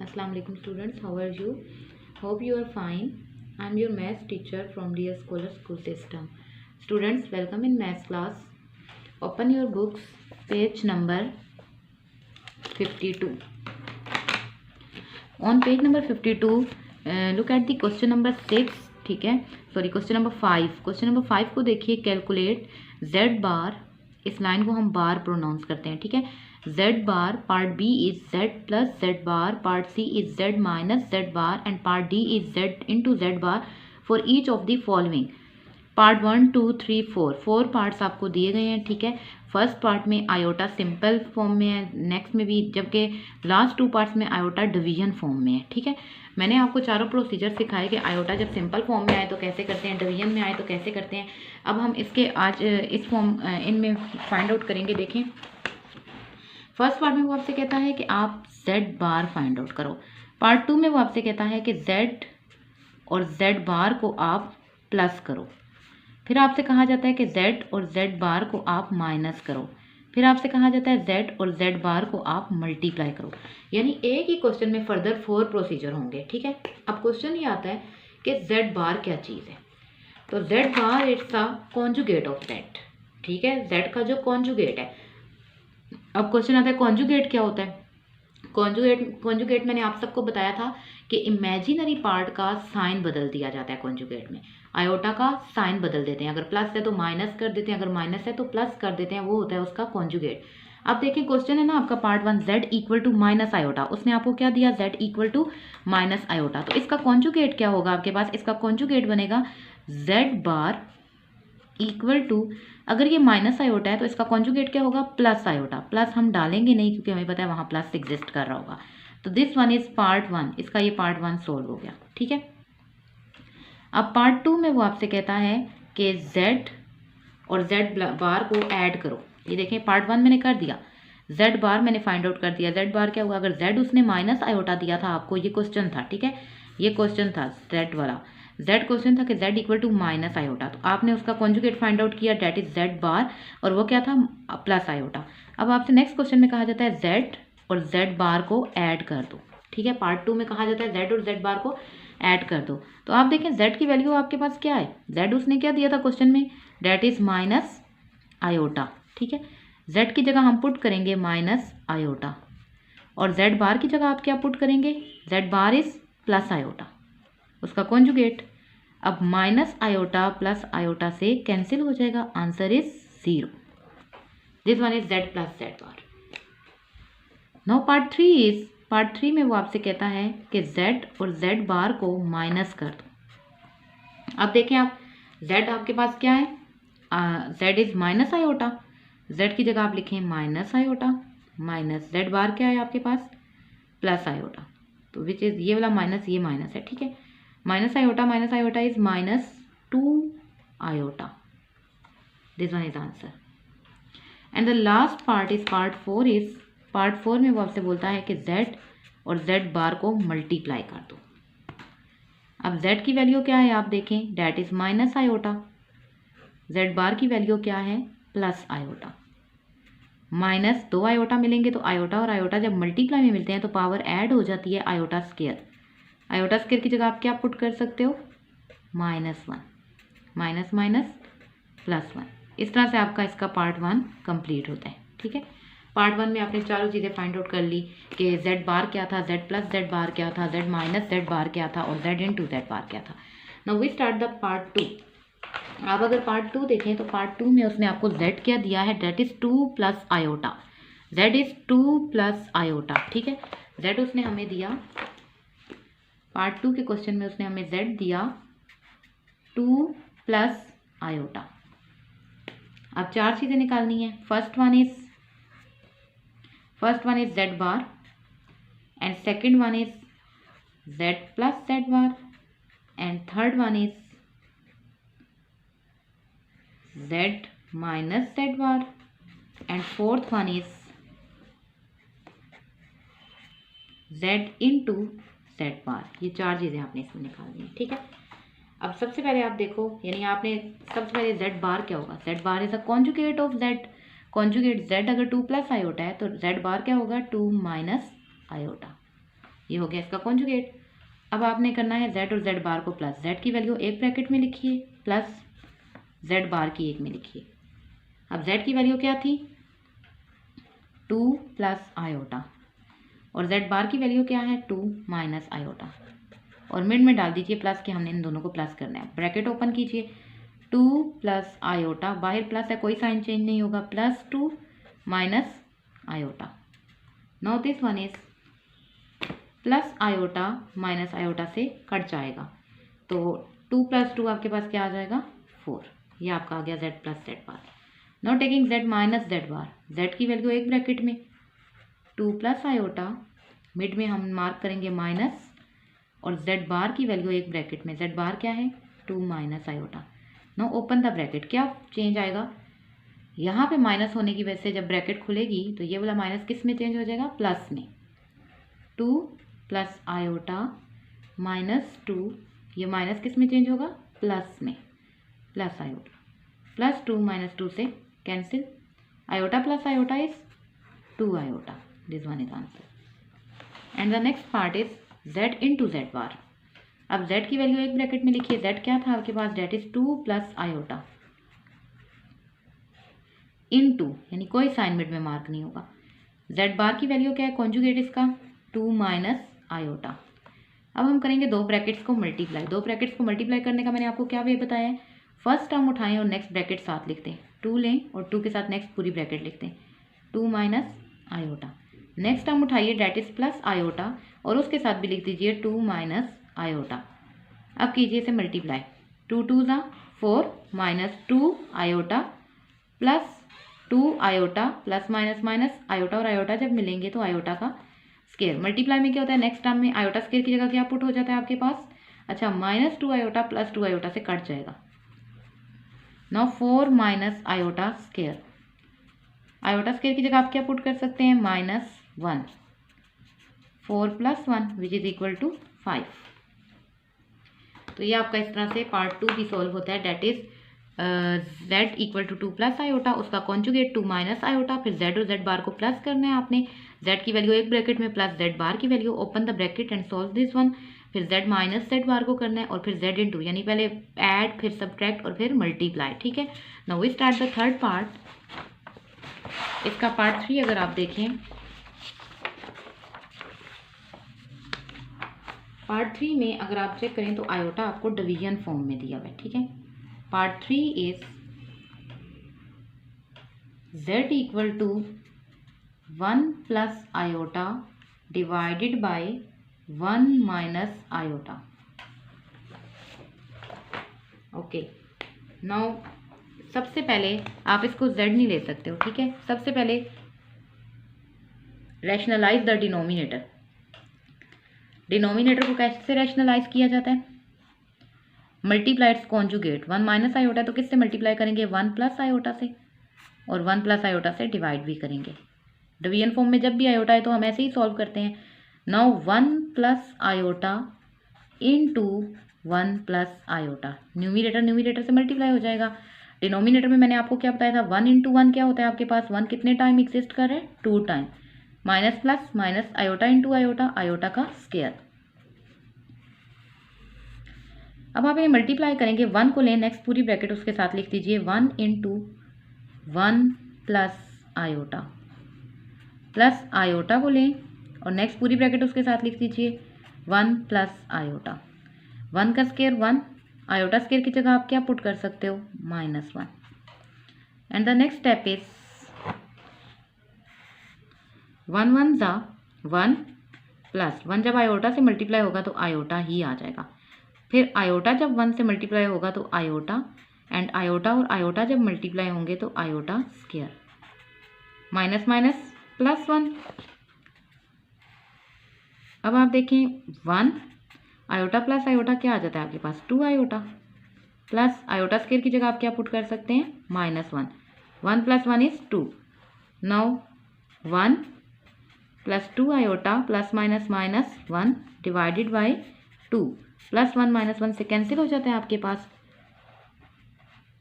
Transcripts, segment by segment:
Assalamu alaikum students, how are you? Hope you are fine. I am your maths teacher from Dear Scholar School System. Students, welcome in maths class. Open your books, page number 52. On page number 52, look at the question number 6. ठीक है, sorry question number 5. Question number 5 को देखिए, calculate z बार. इस line को हम बार pronounce करते हैं. ठीक है, z bar part b is z plus z bar, part c is z minus z bar and part d is z into z bar for each of the following. Part 1, 2, 3, 4 parts आपको दिए गए हैं. ठीक है, first part में iota simple form में है, next में भी, जबकि लास्ट 2 पार्ट्स में आयोटा डिवीजन फॉर्म में है. ठीक है, मैंने आपको चारों प्रोसीजर सिखाए कि आयोटा जब सिंपल फॉर्म में आए तो कैसे करते हैं, डिवीजन में आए तो कैसे करते हैं. अब हम इसके आज इस फॉर्म इनमें फाइंड आउट करेंगे. देखें, फर्स्ट पार्ट में वो आपसे कहता है कि आप z बार फाइंड आउट करो. पार्ट 2 में वो आपसे कहता है कि z और z बार को आप प्लस करो. फिर आपसे कहा जाता है कि z और z बार को आप माइनस करो. फिर आपसे कहा जाता है z और z बार को आप मल्टीप्लाई करो. यानी एक ही क्वेश्चन में फर्दर 4 प्रोसीजर होंगे. ठीक है, अब क्वेश्चन ये आता है कि z बार क्या चीज़ है. तो z bar it's a conjugate of z. ठीक है, z का जो कॉन्जुगेट है. अब क्वेश्चन आता है कॉन्जुगेट क्या होता है. कॉन्जुगेट मैंने आप सबको बताया था कि इमेजिनरी पार्ट का साइन बदल दिया जाता है. कॉन्जुगेट में आयोटा का साइन बदल देते हैं. अगर प्लस है तो माइनस कर देते हैं, अगर माइनस है तो प्लस कर देते हैं. वो होता है उसका कॉन्जुगेट. अब देखिए, क्वेश्चन है ना आपका part 1, z equal to minus iota. उसने आपको क्या दिया, z equal to minus iota. तो इसका कॉन्जुगेट क्या होगा आपके पास. इसका कॉन्जुगेट बनेगा z बार इक्वल टू, अगर ये माइनस आयोटा है तो इसका कॉन्जुगेट क्या होगा, प्लस आयोटा. प्लस हम डालेंगे नहीं क्योंकि हमें पता है वहाँ प्लस एग्जिस्ट कर रहा होगा. तो दिस वन इज पार्ट 1. इसका ये पार्ट 1 सोल्व हो गया. ठीक है, अब पार्ट 2 में वो आपसे कहता है कि z और z बार को ऐड करो. ये देखें, पार्ट 1 मैंने कर दिया, z बार मैंने फाइंड आउट कर दिया. z बार क्या हुआ, अगर z उसने माइनस आयोटा दिया था आपको, ये क्वेश्चन था. ठीक है, ये क्वेश्चन था z वाला. z क्वेश्चन था कि z equal to minus iota. तो आपने उसका कॉन्जुगेट फाइंड आउट किया, डेट इज z बार, और वो क्या था, प्लस आयोटा. अब आपसे नेक्स्ट क्वेश्चन में कहा जाता है z और z बार को ऐड कर दो. ठीक है, पार्ट 2 में कहा जाता है z और z बार को ऐड कर दो. तो आप देखें z की वैल्यू आपके पास क्या है, z उसने क्या दिया था क्वेश्चन में, डेट इज माइनस आयोटा. ठीक है, z की जगह हम पुट करेंगे माइनस आयोटा, और z बार की जगह आप क्या पुट करेंगे, z bar is plus iota, उसका कॉन्जुगेट. अब माइनस आयोटा प्लस आयोटा से कैंसिल हो जाएगा, answer is 0. This one is z plus z bar. Now part 3 is, part 3 में वो आपसे कहता है कि z और z बार को माइनस कर दो. अब देखें आप, z आपके पास क्या है, z is minus iota. z की जगह आप लिखें minus iota, minus z bar क्या है आपके पास, प्लस आयोटा. तो विच इज, ये वाला माइनस, ये माइनस है. ठीक है, minus iota is minus 2 iota. This one is answer. And the last part is part 4 is, part 4 में वो आपसे बोलता है कि z और z बार को मल्टीप्लाई कर दो. अब z की वैल्यू क्या है आप देखें, that is minus iota. z bar की वैल्यू क्या है, प्लस आयोटा. माइनस 2 आयोटा मिलेंगे, तो आयोटा और आयोटा जब मल्टीप्लाई में मिलते हैं तो पावर ऐड हो जाती है आयोटा स्क्वायर. आयोटा स्क्वायर की जगह आप क्या पुट कर सकते हो, -1, माइनस माइनस प्लस 1. इस तरह से आपका इसका पार्ट 1 कंप्लीट होता है. ठीक है, पार्ट 1 में आपने चारों चीज़ें फाइंड आउट कर ली कि z बार क्या था, z प्लस z बार क्या था, z माइनस z बार क्या था, और z इंटू z बार क्या था. Now we start the part 2. आप अगर पार्ट 2 देखें तो पार्ट 2 में उसने आपको z क्या दिया है, that is 2 plus iota. z is 2 plus iota. ठीक है, z उसने हमें दिया, पार्ट 2 के क्वेश्चन में उसने हमें z दिया 2 प्लस आयोटा. अब 4 चीज़ें निकालनी है. First one is z bar, and second one is z plus z bar, and third one is z minus z bar, and fourth one is z into z बार. ये 4 चीज़ें आपने इसमें निकालनी है. ठीक है, अब सबसे पहले आप देखो, यानी आपने सबसे पहले z बार क्या होगा, z bar is a conjugate of z. Conjugate z अगर 2 प्लस आयोटा है तो z बार क्या होगा, 2 माइनस आयोटा. ये हो गया इसका कॉन्जुगेट। अब आपने करना है z और z बार को प्लस, z की वैल्यू एक ब्रैकेट में लिखिए प्लस z बार की एक में लिखिए। अब z की वैल्यू क्या थी 2 प्लस आयोटा और z बार की वैल्यू क्या है 2 माइनस आयोटा, और मिड में डाल दीजिए प्लस के, हमने इन दोनों को प्लस करना है। ब्रैकेट ओपन कीजिए 2 प्लस आयोटा, बाहर प्लस है कोई साइन चेंज नहीं होगा, plus 2 minus iota. Now this one is plus iota minus iota से कट जाएगा, तो 2 प्लस 2 आपके पास क्या आ जाएगा 4। ये आपका आ गया z plus z bar. Now taking z minus z bar, z की वैल्यू एक ब्रैकेट में 2 प्लस आयोटा, मिड में हम मार्क करेंगे माइनस, और z बार की वैल्यू एक ब्रैकेट में, z बार क्या है 2 minus iota. Now open the bracket, क्या चेंज आएगा यहाँ पे माइनस होने की वजह से जब ब्रैकेट खुलेगी तो ये वाला माइनस किस में चेंज हो जाएगा प्लस में, 2 प्लस आयोटा माइनस 2, ये माइनस किस में चेंज होगा प्लस में, प्लस आयोटा, प्लस 2 माइनस 2 से cancel, iota plus iota is 2 iota, this one is answer. And the next part is z into z बार। अब z की वैल्यू एक ब्रैकेट में लिखिए, z क्या था आपके पास, that is 2 plus iota into, यानी कोई साइन मिड में मार्क नहीं होगा, z बार की वैल्यू क्या है कॉन्जुगेट इसका 2 माइनस आयोटा। अब हम करेंगे दो ब्रैकेट्स को मल्टीप्लाई। दो ब्रैकेट्स को मल्टीप्लाई करने का मैंने आपको क्या वे बताया है, फर्स्ट टर्म उठाएं और नेक्स्ट ब्रैकेट साथ लिखते हैं, 2 लें और 2 के साथ नेक्स्ट पूरी ब्रैकेट लिखते हैं, 2 माइनस आयोटा। नेक्स्ट टर्म उठाइए डेट इज प्लस आयोटा और उसके साथ भी लिख दीजिए 2 माइनस आयोटा। अब कीजिए इसे मल्टीप्लाई, 2 2 ज़ा 4 minus 2 iota plus 2 iota, plus minus minus, iota और आयोटा जब मिलेंगे तो आयोटा का स्केयर। मल्टीप्लाई में क्या होता है, नेक्स्ट टर्म में आयोटा स्केयर की जगह क्या पुट हो जाता है आपके पास, अच्छा माइनस 2 आयोटा प्लस 2 आयोटा से कट जाएगा। Now 4 minus iota square, iota square की जगह आप क्या पुट कर सकते हैं -1, 4 plus 1 which is equal to 5। तो ये आपका इस तरह से पार्ट 2 भी सॉल्व होता है, that is z equal to 2 plus iota, उसका कॉन्जुगेट 2 माइनस आयोटा, फिर z और z बार को प्लस करना है आपने, z की वैल्यू एक ब्रैकेट में प्लस z बार की value, open the bracket and solve this one, फिर z माइनस z बार को करना है और फिर z इंटू, यानी पहले ऐड फिर सब्ट्रैक्ट और फिर मल्टीप्लाई, ठीक है। Now we start the third part. इसका पार्ट 3 अगर आप देखें, पार्ट 3 में अगर आप चेक करें तो आयोटा आपको डिवीजन फॉर्म में दिया हुआ है, ठीक है। Part 3 is z equal to 1 plus iota divided by 1 minus iota. Okay, now सबसे पहले आप इसको z नहीं ले सकते हो, ठीक है। सबसे पहले रैशनलाइज द डिनोमिनेटर। डिनोमिनेटर को कैसे रैशनलाइज किया जाता है, मल्टीप्लाइड्स कॉन्जुगेट, 1 माइनस आयोटा तो किससे मल्टीप्लाई करेंगे 1 प्लस आयोटा से, और 1 प्लस आयोटा से डिवाइड भी करेंगे। डिवीजन फॉर्म में जब भी आयोटा है तो हम ऐसे ही सॉल्व करते हैं। Now 1 plus iota into 1 plus iota, numerator numerator से मल्टीप्लाई हो जाएगा। डिनोमिनेटर में मैंने आपको क्या बताया था, 1 इंटू 1 क्या होता है आपके पास, 1 कितने टाइम एग्जिस्ट कर रहा है 2 time, minus plus minus iota into iota, iota का स्केयर। अब आप ये मल्टीप्लाई करेंगे, 1 को लें नेक्स्ट पूरी ब्रैकेट उसके साथ लिख दीजिए 1 into 1 plus iota, plus iota को लें और नेक्स्ट पूरी ब्रैकेट उसके साथ लिख दीजिए 1 प्लस आयोटा। 1 का स्केयर 1, आयोटा स्केयर की जगह आप क्या पुट कर सकते हो -1। And the next step is 1 1 ज़ा 1 प्लस 1, जब आयोटा से मल्टीप्लाई होगा तो आयोटा ही आ जाएगा, फिर आयोटा जब 1 से मल्टीप्लाई होगा तो आयोटा, एंड आयोटा और आयोटा जब मल्टीप्लाई होंगे तो iota square, minus minus plus 1। अब आप देखें 1 आयोटा प्लस आयोटा क्या आ जाता है आपके पास 2 आयोटा, प्लस आयोटा स्केयर की जगह आप क्या पुट कर सकते हैं -1, 1 plus 1 is 2। Now 1 plus 2 iota plus minus minus 1 divided by 2, plus 1 minus 1 से कैंसिल हो जाता है आपके पास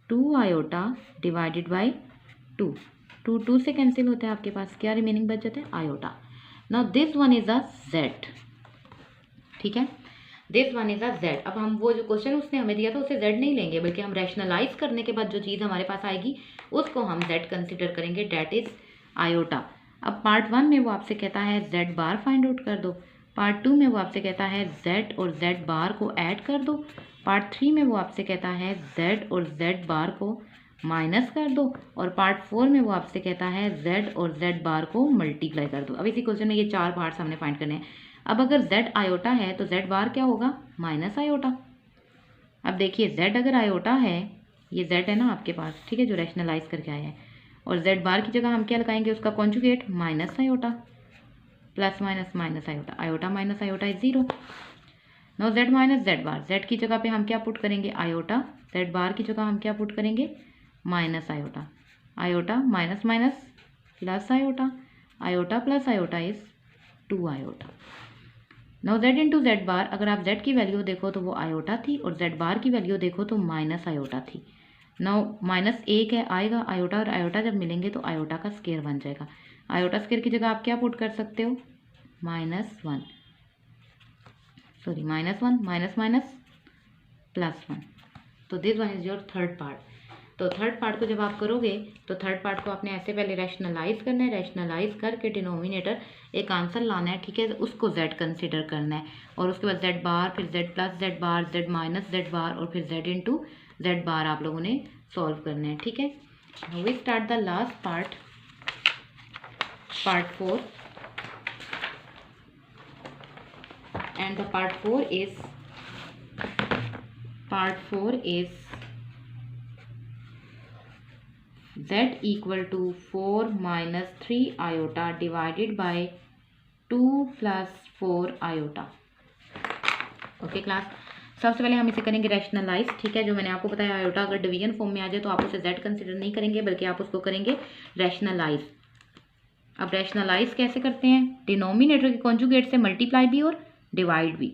2 आयोटा डिवाइडेड बाई 2, 2 से कैंसिल होता है आपके पास, क्या रिमेनिंग बच जाता है iota. Now this one is a z, ठीक है। This one is a Z. अब हम वो जो क्वेश्चन उसने हमें दिया था उसे जेड नहीं लेंगे, बल्कि हम रैशनलाइज करने के बाद जो चीज़ हमारे पास आएगी उसको हम जेड कंसिडर करेंगे, डेट इज आयोटा। अब पार्ट 1 में वो आपसे कहता है जेड बार फाइंड आउट कर दो, पार्ट 2 में वो आपसे कहता है जेड और जेड बार को ऐड कर दो, पार्ट 3 में वो आपसे कहता है जेड और जेड बार को माइनस कर दो, और पार्ट 4 में वो आपसे कहता है जेड और जेड बार को मल्टीप्लाई कर दो। अब इसी क्वेश्चन में ये 4 पार्ट्स हमने फाइंड करने हैं। अब अगर जेड आयोटा है तो जेड बार क्या होगा, माइनस आयोटा। अब देखिए जेड अगर आयोटा है, ये जेड है ना आपके पास, ठीक है, जो रैशनलाइज करके आया है, और जेड बार की जगह हम क्या लगाएंगे, उसका conjugate minus iota, plus minus minus iota, iota minus iota is 0। No Z minus Z bar, Z की जगह पे हम क्या पुट करेंगे, आयोटा, जेड बार की जगह हम क्या पुट करेंगे, minus iota, iota minus minus plus iota, iota plus iota is 2 iota. Now z into z bar, अगर आप जेड की वैल्यू देखो तो वो आयोटा थी, और जेड बार की वैल्यू देखो तो माइनस आयोटा थी। नाउ माइनस एक है, आएगा आयोटा, और आयोटा जब मिलेंगे तो आयोटा का स्केयर बन जाएगा। आयोटा स्केयर की जगह आप क्या पुट कर सकते हो, -1, सॉरी -1 माइनस माइनस +1। तो this one is your third part. तो थर्ड पार्ट को जब आप करोगे तो थर्ड पार्ट को आपने ऐसे पहले रैशनलाइज करना है, रैशनलाइज करके डिनोमिनेटर एक आंसर लाना है, ठीक है, उसको जेड कंसिडर करना है, और उसके बाद जेड बार, फिर Z plus Z bar, Z minus Z बार, और फिर जेड इंटू जेड बार आप लोगों ने सॉल्व करना है, ठीक है। We start the last part, part 4, and the part 4 is z equal to 4 minus 3 iota divided by 2 plus 4 iota। Okay class, सबसे पहले हम इसे करेंगे रैशनलाइज, ठीक है। जो मैंने आपको बताया आयोटा अगर डिवीजन फॉर्म में आ जाए तो आप उसे जेड कंसिडर नहीं करेंगे, बल्कि आप उसको करेंगे रैशनलाइज। अब रैशनलाइज कैसे करते हैं, डिनोमिनेटर के कॉन्जुगेट से मल्टीप्लाई भी और डिवाइड भी।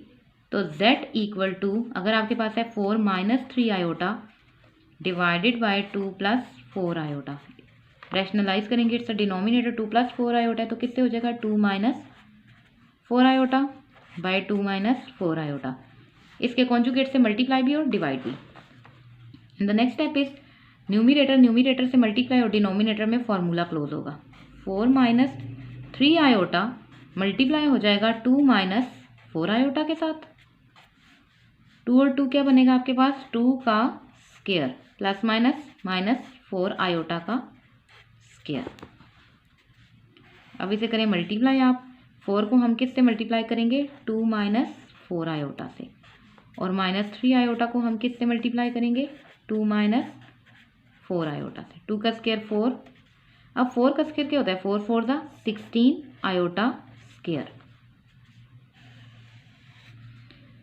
तो z इक्वल टू, अगर आपके पास है 4 minus 3 iota divided by 2 plus 4 iota, rationalise करेंगे, इट्स डिनोमिनेटर 2 प्लस 4 आयोटा है, तो किससे हो जाएगा 2 minus 4 iota by 2 minus 4 iota. इसके कॉन्जुगेट से मल्टीप्लाई भी और डिवाइड भी। The next step is numerator से मल्टीप्लाई और डिनोमिनेटर में फॉर्मूला क्लोज होगा। 4 माइनस 3 आयोटा मल्टीप्लाई हो जाएगा 2 माइनस 4 आयोटा के साथ, 2 और 2 क्या बनेगा आपके पास, 2 का square plus minus minus 4 iota का स्केयर। अब इसे करें मल्टीप्लाई आप, 4 को हम किस से मल्टीप्लाई करेंगे, 2 माइनस 4 आयोटा से, और माइनस 3 आयोटा को हम किस से मल्टीप्लाई करेंगे, 2 माइनस 4 आयोटा से। 2 का स्केयर 4, अब 4 का स्केयर क्या होता है, 4 4 दा 16 आयोटा स्केयर,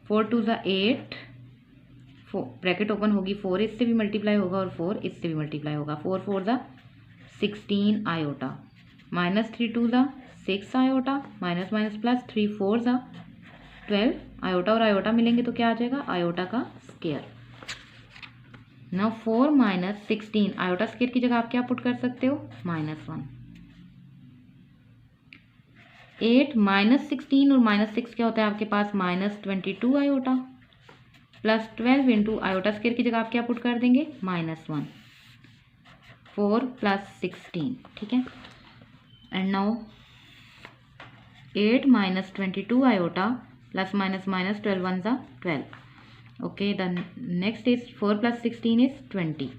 4 2 दा 8, ब्रैकेट ओपन होगी, 4 इससे भी मल्टीप्लाई होगा और 4 इससे भी मल्टीप्लाई होगा, 4 4 दा 16 आयोटा, माइनस 3 2 दा 6 आयोटा, माइनस माइनस प्लस 3 4 दा 12 आयोटा, और आयोटा मिलेंगे तो क्या आ जाएगा, आयोटा का square. Now 4 minus 16, iota square की जगह आप क्या पुट कर सकते हो, -1। 8 माइनस 16 और माइनस 6 क्या होता है आपके पास, -22 iota, plus 12 into iota square की जगह आप क्या पुट कर देंगे, -1, 4 प्लस 16, ठीक है। And now 8 minus 22 iota plus minus minus 12 1 ज़ा 12, okay, the next is 4 plus 16 is 20।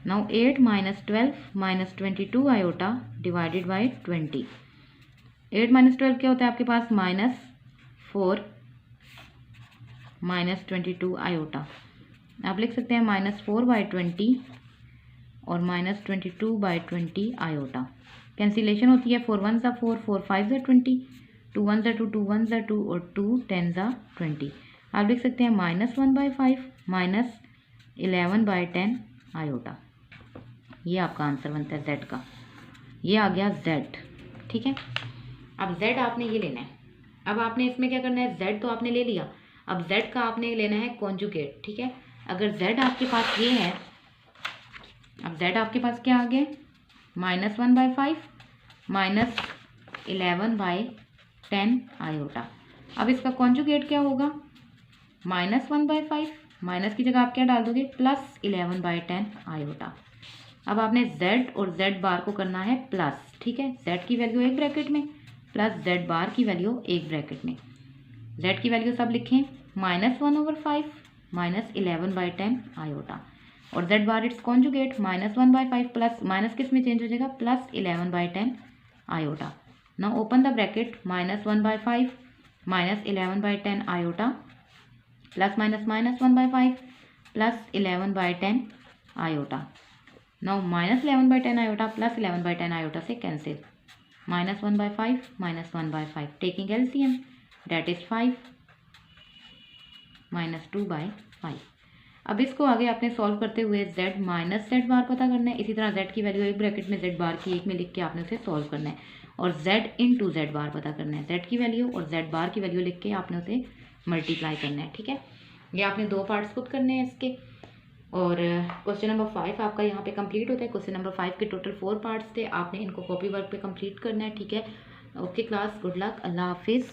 now 8 minus 12 minus 22 iota divided by 20, 8 minus 12 क्या होता है आपके पास, -4 माइनस 22 आयोटा, आप लिख सकते हैं -4/20 और -22/20 आयोटा। कैंसिलेशन होती है, 4 1 ज़ा 4, 4 5 ज़ा 20, 2 1 ज़ा 2, 2 1 ज़ा 2, और 2 10 ज़ा 20। आप लिख सकते हैं -1/5 -11/10 आयोटा। ये आपका आंसर बनता है जेड का, ये आ गया जेड, ठीक है। अब जेड आपने ये लेना है, अब आपने इसमें क्या करना है, जेड तो आपने ले लिया, अब जेड का आपने लेना है कॉन्जुगेट, ठीक है। अगर जेड आपके पास ये है, अब जेड आपके पास क्या आ गया, -1/5 -11/10 आयोटा। अब इसका कॉन्जुगेट क्या होगा, -1/5, माइनस की जगह आप क्या डाल दोगे, +11/10 आयोटा। अब आपने z और z बार को करना है प्लस, ठीक है, z की वैल्यू एक ब्रैकेट में प्लस z बार की वैल्यू एक ब्रैकेट में। z की वैल्यू सब लिखें, -1/5 -11/10 आयोटा, और z बार इट्स कॉन्जुगेट -1/5 प्लस माइनस किस में चेंज हो जाएगा, +11/10 iota. Now open the bracket, -1/5 -11/10 iota plus minus -1/5 +11/10 iota. Now -11/10 iota +11/10 iota से cancel, -1/5 -1/5 taking LCM that is 5 -2/5। अब इसको आगे आपने सॉल्व करते हुए z माइनस z बार पता करना है। इसी तरह z की वैल्यू एक ब्रैकेट में z बार की एक में लिख के आपने उसे सॉल्व करना है, और z इंटू z बार पता करना है। z की वैल्यू और z बार की वैल्यू लिख के आपने उसे मल्टीप्लाई करना है, ठीक है। ये आपने दो पार्ट्स खुद करने हैं इसके, और क्वेश्चन नंबर 5 आपका यहाँ पे कंप्लीट होता है। क्वेश्चन नंबर 5 के टोटल 4 पार्ट्स थे, आपने इनको कॉपी वर्क पे कंप्लीट करना है, ठीक है। ओके क्लास, गुड लक, अल्लाह हाफिज़।